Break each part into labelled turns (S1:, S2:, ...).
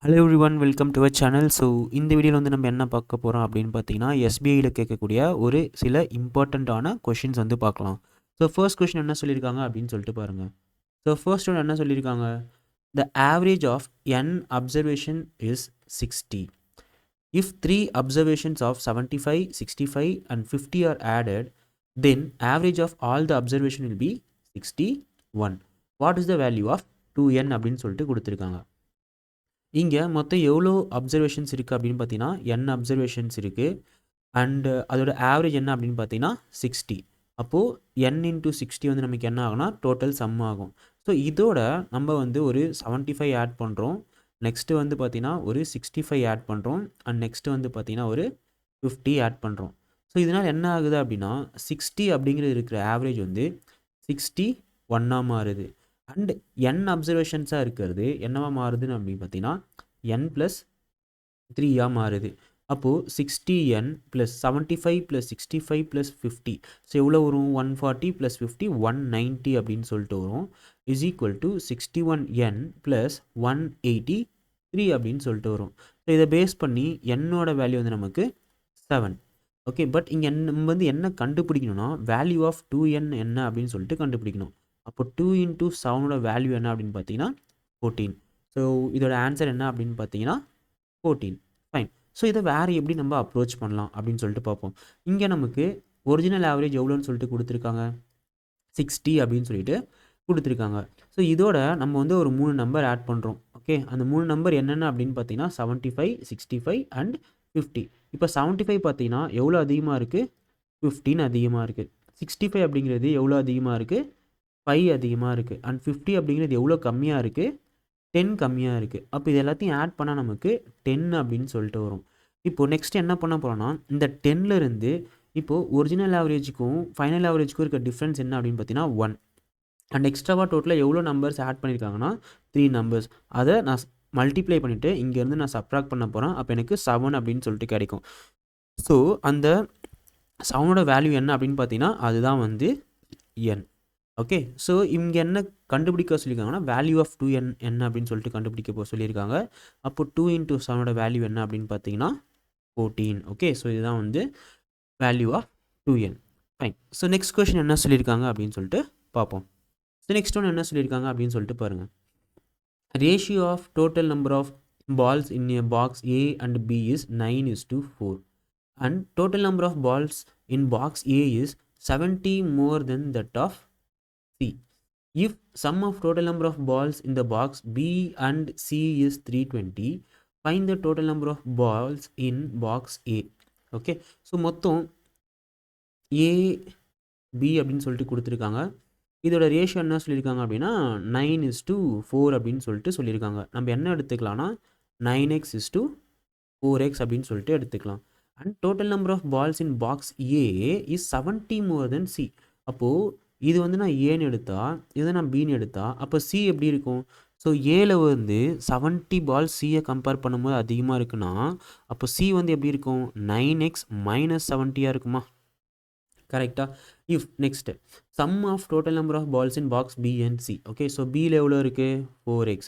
S1: Hello everyone, welcome to our channel. So இந்த வீடியோவில் வந்து நம்ம என்ன பார்க்க போகிறோம் அப்படின்னு பார்த்தீங்கன்னா, எஸ்பிஐயில் கேட்கக்கூடிய ஒரு சில இம்பார்ட்டண்ட்டான கொஷின்ஸ் வந்து பார்க்கலாம். ஸோ ஃபர்ஸ்ட் கொஷின் என்ன சொல்லியிருக்காங்க அப்படின்னு சொல்லிட்டு பாருங்கள். ஸோ ஃபர்ஸ்ட் ஒன் என்ன சொல்லியிருக்காங்க, the average of n observation is 60. If three observations of 75, 65 and 50 are added, then average of all the observation will be 61. What is the value of 2n அப்படின்னு சொல்லிட்டு கொடுத்துருக்காங்க. இங்கே மொத்தம் எவ்வளோ அப்சர்வேஷன்ஸ் இருக்குது அப்படின்னு பார்த்தீங்கன்னா n அப்சர்வேஷன்ஸ் இருக்குது. அண்டு அதோட ஆவரேஜ் என்ன அப்படின்னு பார்த்தீங்கன்னா 60. அப்போது n இன்ட்டு 60 வந்து நமக்கு என்ன ஆகும்னா டோட்டல் சம் ஆகும். ஸோ இதோட நம்ம வந்து ஒரு 75 ஆட் பண்ணுறோம். நெக்ஸ்ட்டு வந்து பார்த்திங்கன்னா ஒரு 65 ஆட் பண்ணுறோம். அண்ட் நெக்ஸ்ட்டு வந்து பார்த்திங்கன்னா ஒரு 50 ஆட் பண்ணுறோம். ஸோ இதனால் என்ன ஆகுது அப்படின்னா 60 அப்படிங்கிறது இருக்கிற ஆவரேஜ் வந்து 61 மாறுது. அண்ட் n அப்சர்வேஷன்ஸாக இருக்கிறது என்னவா மாறுதுன்னு அப்படின்னு பார்த்தீங்கன்னா n + 3 மாறுது. அப்போது 60n + 75 + 65 + 50. ஸோ எவ்வளோ வரும், 140 + 50 190 அப்படின்னு சொல்லிட்டு வரும். இஸ் ஈக்குவல் டு 61n + 183 அப்படின்னு சொல்லிட்டு வரும். ஸோ இதை பேஸ் பண்ணி என்னோட வேல்யூ வந்து நமக்கு 7. ஓகே, பட் இங்கே நம்ம வந்து என்ன கண்டுபிடிக்கணும்னா வேல்யூ ஆஃப் 2n என்ன அப்படின்னு சொல்லிட்டு கண்டுபிடிக்கணும். அப்போ 2 × 7ஓட வேல்யூ என்ன அப்படின்னு பார்த்தீங்கன்னா 14. ஸோ இதோட ஆன்சர் என்ன அப்படின்னு பார்த்தீங்கன்னா 14. ஃபைன். ஸோ இதை வேறு எப்படி நம்ம அப்ரோச் பண்ணலாம் அப்படின்னு சொல்லிட்டு பார்ப்போம். இங்கே நமக்கு ஒரிஜினல் ஆவரேஜ் எவ்வளோன்னு சொல்லிட்டு கொடுத்துருக்காங்க, 60 அப்படின்னு சொல்லிட்டு கொடுத்துருக்காங்க. ஸோ இதோட நம்ம வந்து ஒரு 3 நம்பர் ஆட் பண்ணுறோம். ஓகே, அந்த 3 நம்பர் என்னென்ன அப்படின்னு பார்த்தீங்கன்னா 75, 65 அண்ட் 50. இப்போ 75 பார்த்தீங்கன்னா எவ்வளோ அதிகமாக இருக்குது, 15 அதிகமாக இருக்குது. 65 அப்படிங்கிறது எவ்வளோ அதிகமாக இருக்குது, 5 அதிகமாக இருக்குது. அண்ட் 50 அப்படிங்கிறது எவ்வளோ கம்மியாக இருக்குது, 10 கம்மியாக இருக்குது. அப்போ இது எல்லாத்தையும் ஆட் பண்ணால் நமக்கு 10 அப்படின்னு சொல்லிட்டு வரும். இப்போது நெக்ஸ்ட் என்ன பண்ண போகிறோன்னா இந்த 10லேருந்து இப்போது ஒரிஜினல் ஆவரேஜுக்கும் ஃபைனல் ஆவரேஜுக்கும் இருக்க டிஃப்ரென்ஸ் என்ன அப்படின்னு பார்த்தீங்கன்னா 1. அண்ட் எக்ஸ்ட்ராவாக டோட்டலாக எவ்வளோ நம்பர்ஸ் ஆட் பண்ணியிருக்காங்கன்னா 3 நம்பர்ஸ். அதை நான் மல்டிப்ளை பண்ணிவிட்டு இங்கேருந்து நான் சப்ராக்ட் பண்ண போகிறேன். அப்போ எனக்கு 7 அப்படின்னு சொல்லிட்டு கிடைக்கும். ஸோ அந்த 7ஓட வேல்யூ என்ன அப்படின்னு பார்த்தீங்கன்னா அதுதான் வந்து n. ஓகே, ஸோ இங்கே என்ன கண்டுபிடிக்க சொல்லியிருக்காங்கன்னா வேல்யூ ஆஃப் 2n என்ன அப்படின்னு சொல்லிட்டு கண்டுபிடிக்க சொல்லியிருக்காங்க. அப்போ 2 × 7ஓட வேல்யூ என்ன அப்படின்னு பார்த்தீங்கன்னா 14. ஓகே, ஸோ இதுதான் வந்து value of 2n. Fine. So next question என்ன சொல்லியிருக்காங்க அப்படின்னு சொல்லிட்டு பார்ப்போம். ஸோ நெக்ஸ்ட் ஒன்று என்ன சொல்லியிருக்காங்க அப்படின்னு சொல்லிட்டு பாருங்கள். Ratio of total number of balls in a box A and B is 9:4 and total number of balls in box A is 70 more than that of C. If sum of total number of balls in the box B and C is 320, find the total number of balls in box A. Okay, so மொத்தம் A B அப்படின்னு சொல்லிட்டு கொடுத்துருக்காங்க. இதோட ratio என்ன சொல்லியிருக்காங்க அப்படின்னா 9:4 அப்படின்னு சொல்லிட்டு சொல்லியிருக்காங்க. நம்ம என்ன எடுத்துக்கலாம்னா 9x = 4x அப்படின்னு சொல்லிட்டு எடுத்துக்கலாம். And total number of balls in box A is 70 more than C. அப்போது இது வந்து நான் ஏன்னு எடுத்தா, இதை நான் பின்னு எடுத்தா, அப்போ சி எப்படி இருக்கும்? ஸோ ஏல வந்து 70 பால்ஸ் சியை கம்பேர் பண்ணும்போது அதிகமாக இருக்குன்னா அப்போ சி வந்து எப்படி இருக்கும், 9x - 70 இருக்குமா? கரெக்டாக. If next sum of total number of balls in box B and C. Okay, so பியில் எவ்வளோ இருக்குது 4x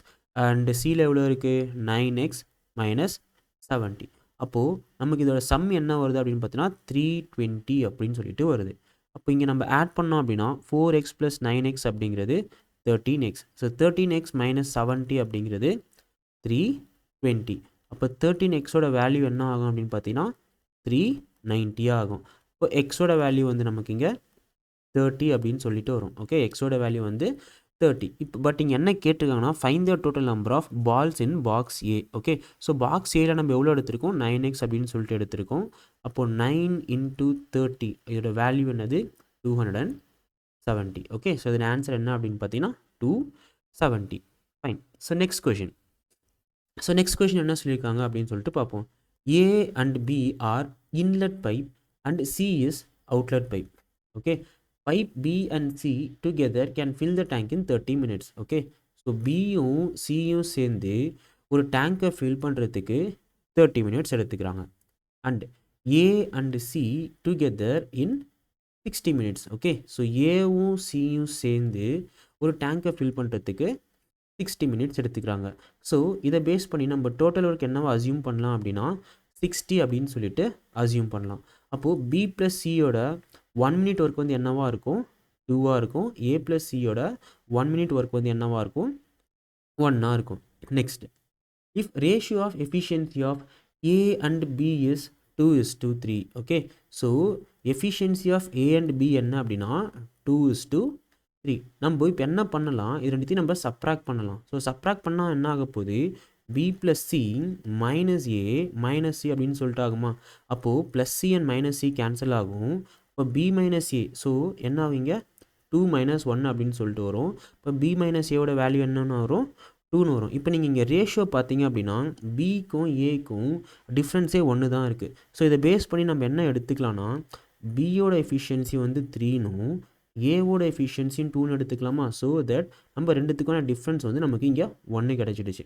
S1: அண்ட் சியில் எவ்வளோ இருக்குது 9x - 70. அப்போது நமக்கு இதோட சம் என்ன வருது அப்படின்னு பார்த்தீங்கன்னா 320 அப்படின்னு சொல்லிட்டு வருது. அப்போ இங்கே நம்ம ஆட் பண்ணோம் அப்படின்னா 4x + 9x அப்படிங்கிறது 13x. ஸோ 13x - 70 அப்படிங்கிறது 320. அப்போ 13xோட வேல்யூ என்ன ஆகும் அப்படின்னு பார்த்தீங்கன்னா 390 ஆகும். இப்போ எக்ஸோட வேல்யூ வந்து நமக்கு இங்கே 30 அப்படின்னு சொல்லிட்டு வரும். ஓகே, எக்ஸோட வேல்யூ வந்து 30. இப்போ பட் இங்கே என்ன கேட்டிருக்காங்கன்னா find the total number of balls in box A. Okay, so box ஏல நம்ம எவ்வளோ எடுத்திருக்கோம் 9x அப்படின்னு சொல்லிட்டு எடுத்திருக்கோம். அப்போது 9 × 30 இதோட வேல்யூ என்னது 270. ஓகே, ஸோ இதோட ஆன்சர் என்ன அப்படின்னு பார்த்தீங்கன்னா 270. ஃபைன். So next question. என்ன சொல்லியிருக்காங்க அப்படின்னு சொல்லிட்டு பார்ப்போம். A and B are inlet pipe and C is outlet pipe. Okay, pipe B and C together can fill the tank in 30 minutes. Okay, so Bயும் Cயும் சேர்ந்து ஒரு டேங்கை ஃபில் பண்ணுறதுக்கு 30 minutes எடுத்துக்கிறாங்க. And A and C together in 60 minutes. Okay, so ஏவும் சியும் சேர்ந்து ஒரு டேங்கை fill பண்ணுறதுக்கு 60 மினிட்ஸ் எடுத்துக்கிறாங்க. ஸோ இதை பேஸ் பண்ணி நம்ம டோட்டல் ஒர்க் என்னவா அசியூம் பண்ணலாம் அப்படின்னா 60 அப்படின்னு சொல்லிட்டு அசியூம் பண்ணலாம். அப்போது பி ப்ளஸ் சியோட 1 மினிட் ஒர்க் வந்து என்னவா இருக்கும், 2ஆக இருக்கும். ஏ ப்ளஸ் சியோட 1 மினிட் ஒர்க் வந்து என்னவா இருக்கும், 1ஆக இருக்கும். Next, if ratio of efficiency of A and B is 2:3. okay, so efficiency of A and B என்ன அப்படின்னா 2:3. நம்ம இப்போ என்ன பண்ணலாம், இது ரெண்டுத்தையும் நம்ம சப்ராக்ட் பண்ணலாம். ஸோ சப்ராக்ட் பண்ணால் என்ன ஆக போகுது, B ப்ளஸ் சி மைனஸ் ஏ மைனஸ் சி அப்படின்னு சொல்லிட்டு ஆகுமா. அப்போது plus C and minus C cancel ஆகும். இப்போ பி மைனஸ் ஏ, ஸோ என்ன ஆகுங்க 2 - 1 அப்படின்னு சொல்லிட்டு வரும். இப்போ பி மைனஸ் ஏவோட வேல்யூ என்னென்னு வரும், 2ன்னு வரும். இப்போ நீங்கள் இங்கே ரேஷியோ பார்த்தீங்க அப்படின்னா பிக்கும் ஏக்கும் டிஃப்ரென்ஸே 1 தான் இருக்குது. ஸோ இதை பேஸ் பண்ணி நம்ம என்ன எடுத்துக்கலாம்னா பியோட எஃபிஷியன்சி வந்து 3னும் ஏவோட எஃபிஷியன்சியும் 2ன்னு எடுத்துக்கலாமா. ஸோ தட் நம்ம ரெண்டுத்துக்கான டிஃப்ரென்ஸ் வந்து நமக்கு இங்கே 1 கிடச்சிடுச்சு.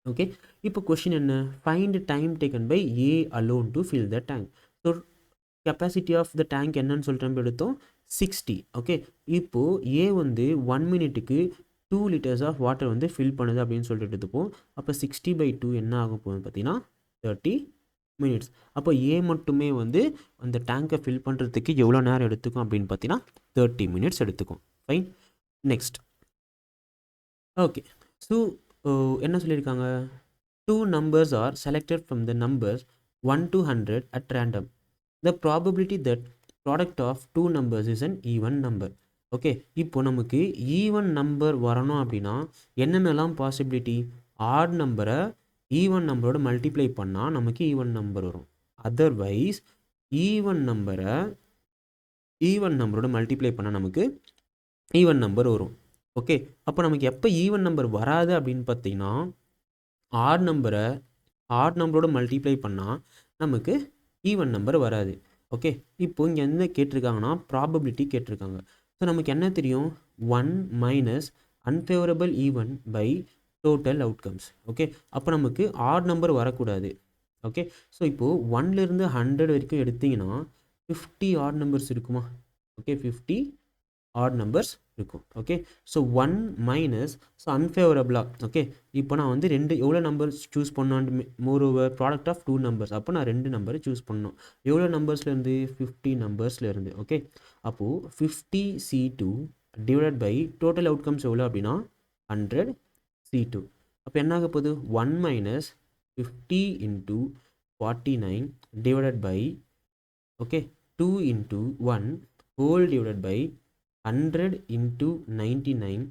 S1: ஓகே, இப்போ கொஷின் என்ன, find time taken by A alone to fill the tank. So capacity of the tank என்னன்னு சொல்லிட்டு நம்ம எடுத்தோம் 60. ஓகே, இப்போது ஏ வந்து 1 மினிட்டுக்கு 2 liters ஆஃப் வாட்டர் வந்து ஃபில் பண்ணுது அப்படின்னு சொல்லிட்டு எடுத்துப்போம். அப்போ 60/2 என்ன ஆகும் போகுது பார்த்தீங்கன்னா 30 மினிட்ஸ். அப்போ ஏ மட்டுமே வந்து அந்த டேங்கை ஃபில் பண்ணுறதுக்கு எவ்வளோ நேரம் எடுத்துக்கும் அப்படின்னு பார்த்தீங்கன்னா 30 மினிட்ஸ் எடுத்துக்கும். ஃபைன். நெக்ஸ்ட், ஓகே, ஸோ என்ன சொல்லியிருக்காங்க, 2 numbers are selected from the numbers 1 to 100 at random. The probability that product of 2 numbers is an even number. Okay, இப்போ நமக்கு ஈவன் நம்பர் வரணும் அப்படின்னா என்னென்னலாம் பாசிபிலிட்டி, ஆட் நம்பரை ஈவன் நம்பரோட மல்டிப்ளை பண்ணால் நமக்கு ஈவன் நம்பர் வரும். அதர்வைஸ் ஈவன் நம்பரோட மல்டிப்ளை பண்ணால் நமக்கு ஈவன் நம்பர் வரும். ஓகே, அப்போ நமக்கு எப்போ ஈவன் நம்பர் வராது அப்படின்னு பார்த்தீங்கன்னா ஆட் நம்பரோட மல்டிப்ளை பண்ணால் நமக்கு ஈவன் நம்பர் வராது. ஓகே, இப்போ இங்கே என்ன கேட்டிருக்காங்கன்னா ப்ராபபிலிட்டி கேட்டிருக்காங்க. ஸோ நமக்கு என்ன தெரியும், 1 minus unfavourable event by total outcomes. Okay, அப்போ நமக்கு ஆட் நம்பர் வரக்கூடாது. ஓகே, ஸோ இப்போது 1லேருந்து 100 வரைக்கும் எடுத்திங்கன்னா 50 ஆட் நம்பர்ஸ் இருக்குமா. ஓகே, 50 ஆட் நம்பர்ஸ் இருக்கும். ஓகே, ஸோ 1 மைனஸ் ஸோ அன்ஃபேவரபிளாக. ஓகே, இப்போ நான் வந்து எவ்வளோ நம்பர்ஸ் சூஸ் பண்ணான்னு, moreover product of 2 numbers, அப்போ நான் 2 நம்பரை சூஸ் பண்ணணும். எவ்வளோ நம்பர்ஸ்லேருந்து, 50 நம்பர்ஸ்லேருந்து. ஓகே, அப்போது 50C2 divided by total outcomes எவ்வளோ அப்படின்னா 100C2. அப்போ என்ன ஆக போகுது, 1 minus 50 into 49 divided by okay 2 into 1 whole divided by 100 into 99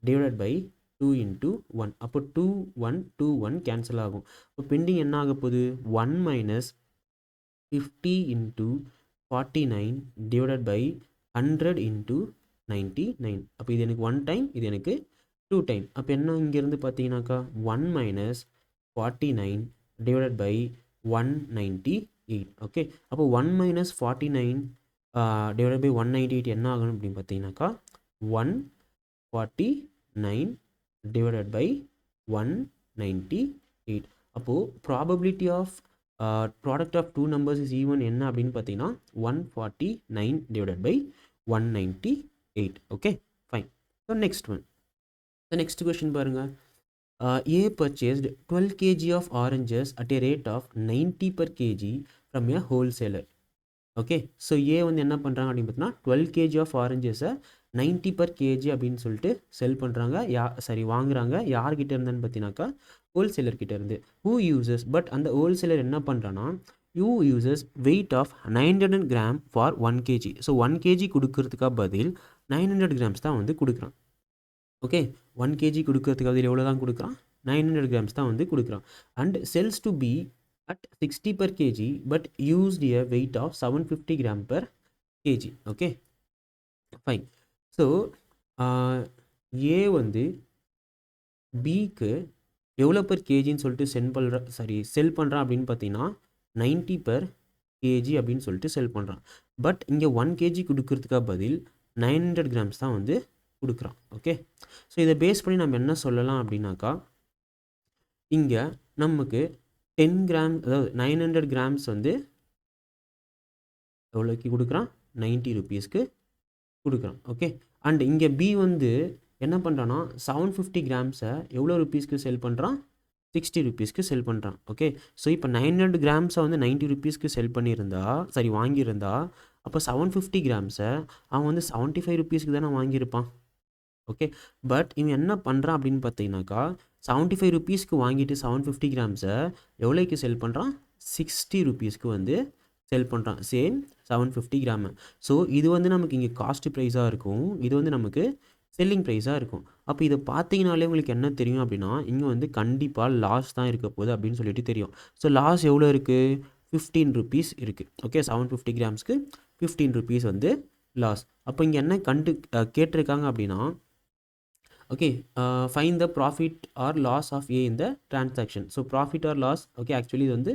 S1: divided by 2 into 1. அப்போ 2 1 2 1 கேன்சல் ஆகும். இப்போ பெண்டிங் என்ன ஆக போகுது, 1 minus 50 into 49 divided by 100 into 99. அப்போ இது எனக்கு 1 டைம், இது எனக்கு 2 டைம். அப்போ என்ன இங்கேருந்து பார்த்தீங்கன்னாக்கா 1 minus 49 divided by 198. ஓகே, அப்போ 1 minus 49 டிவைட் பை 198 என்ன ஆகணும் அப்படின்னு பார்த்தீங்கன்னாக்கா 149 டிவைடட் பை 198. அப்போது probability of product of 2 numbers is even என்ன அப்படின்னு பார்த்தீங்கன்னா 149 divided by 198. Okay, fine. So next one, so next question பாருங்கள். A purchased 12 kg of oranges at a rate of 90 per kg from a wholesaler. Okay, so uh வந்து என்ன பண்ணுறாங்க அப்படின்னு பார்த்தீங்கன்னா 12 kg of ஆரஞ்சஸை 90 per kg அப்படின்னு சொல்லிட்டு செல் பண்ணுறாங்க. வாங்குறாங்க. யார்கிட்ட இருந்தேன்னு பார்த்தீங்கன்னாக்கா ஹோல்சேலர்கிட்ட இருந்து. ஹூ யூசஸ், பட் அந்த ஹோல்சேலர் என்ன பண்ணுறான்னா uses weight of 900 gram for 1 kg. ஸோ 1 kg கொடுக்கறதுக்காக பதில் 900 கிராம்ஸ் தான் வந்து கொடுக்குறான். ஓகே, 1 kg கொடுக்கறதுக்கு பதில் எவ்வளோ தான் கொடுக்குறான், 900 கிராம்ஸ் தான் வந்து கொடுக்குறான். And sells to B at 60 per kg but used a weight of 750 gram per kg. okay, fine. so A வந்து Bக்கு எவ்வளோ per kgன்னு சொல்லிட்டு செல் பண்ணுறான் அப்படின்னு பார்த்தீங்கன்னா 90 per kg அப்படின்னு சொல்லிட்டு செல் பண்ணுறான். பட் இங்கே 1 kg கொடுக்கறதுக்காக பதில் 900 கிராம்ஸ் தான் வந்து கொடுக்குறான். ஓகே, ஸோ இதை பேஸ் பண்ணி நம்ம என்ன சொல்லலாம் அப்படின்னாக்கா இங்கே நமக்கு 10 கிராம், அதாவது 900 கிராம்ஸ் வந்து எவ்வளோக்கு கொடுக்குறான், 90 ருபீஸ்க்கு கொடுக்குறான். ஓகே, அண்ட் இங்கே பி வந்து என்ன பண்ணுறான்னா 750 கிராம்ஸை எவ்வளோ ருப்பீஸ்க்கு செல் பண்ணுறான், 60 ருப்பீஸ்க்கு செல் பண்ணுறான். ஓகே, ஸோ இப்போ 900 கிராம்ஸை வந்து 90 ருப்பீஸ்க்கு செல் பண்ணியிருந்தா, சரி வாங்கியிருந்தா, அப்போ 750 கிராம்ஸை அவன் வந்து 75 ருப்பீஸ்க்கு தானே வாங்கியிருப்பான். ஓகே, பட் இவன் என்ன பண்ணுறான் அப்படின்னு பார்த்தீங்கன்னாக்கா 75 ருப்பீஸ்க்கு வாங்கிட்டு 750 கிராம்ஸை எவ்வளோக்கு செல் பண்ணுறான், 60 ருப்பீஸ்க்கு வந்து செல் பண்ணுறான். Same 750 gram. ஸோ இது வந்து நமக்கு இங்கே காஸ்ட் ப்ரைஸாக இருக்கும், இது வந்து நமக்கு செல்லிங் ப்ரைஸாக இருக்கும். அப்போ இதை பார்த்தீங்கனாலே உங்களுக்கு என்ன தெரியும் அப்படின்னா, இங்கே வந்து கண்டிப்பாக லாஸ் தான் இருக்க போகுது அப்படின்னு சொல்லிட்டு தெரியும். ஸோ லாஸ் எவ்வளோ இருக்குது, 15 ருப்பீஸ் இருக்குது. ஓகே, 750 கிராம்ஸ்க்கு 15 ருப்பீஸ் வந்து லாஸ். அப்போ இங்கே என்ன கேட்டிருக்காங்க அப்படின்னா, okay, find the profit or loss of a இந்த transaction. So profit or loss, okay, actually இது வந்து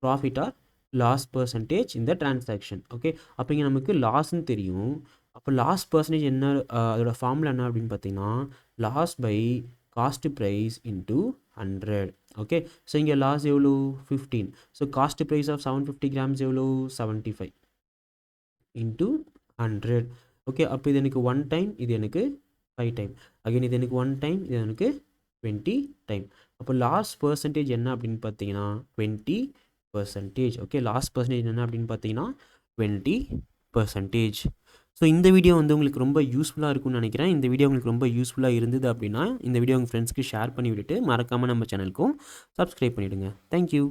S1: ப்ராஃபிட் ஆர் லாஸ் பர்சன்டேஜ் இந்த டிரான்சாக்ஷன். ஓகே, அப்போ இங்கே நமக்கு லாஸ்ன்னு தெரியும். அப்போ லாஸ் பர்சன்டேஜ் என்ன, அதோட ஃபார்முலா என்ன அப்படின்னு பார்த்தீங்கன்னா loss by cost price into 100. Okay, so இங்கே லாஸ் எவ்வளோ 15. So cost price of 750 grams எவ்வளோ 75 இன்ட்டு 100. ஓகே, அப்போ இது எனக்கு 1 டைம், இது எனக்கு 5 டைம். அகைன் இது எனக்கு 1 டைம், இது எனக்கு 20 டைம். அப்போ லாஸ் பர்சன்டேஜ் என்ன அப்படின்னு பார்த்தீங்கன்னா 20%. ஓகே, லாஸ் பர்சன்டேஜ் என்ன அப்படின்னு பார்த்தீங்கன்னா 20%. ஸோ இந்த வீடியோ வந்து உங்களுக்கு ரொம்ப யூஸ்ஃபுல்லாக இருக்கும்னு நினைக்கிறேன். இந்த வீடியோ உங்களுக்கு ரொம்ப யூஸ்ஃபுல்லாக இருந்தது அப்படின்னா இந்த வீடியோ உங்கள் ஃப்ரெண்ட்ஸ்க்கு ஷேர் பண்ணி விட்டுட்டு மறக்காமல் நம்ம சேனலுக்கும் சப்ஸ்கிரைப் பண்ணிவிடுங்க. தேங்க்யூ.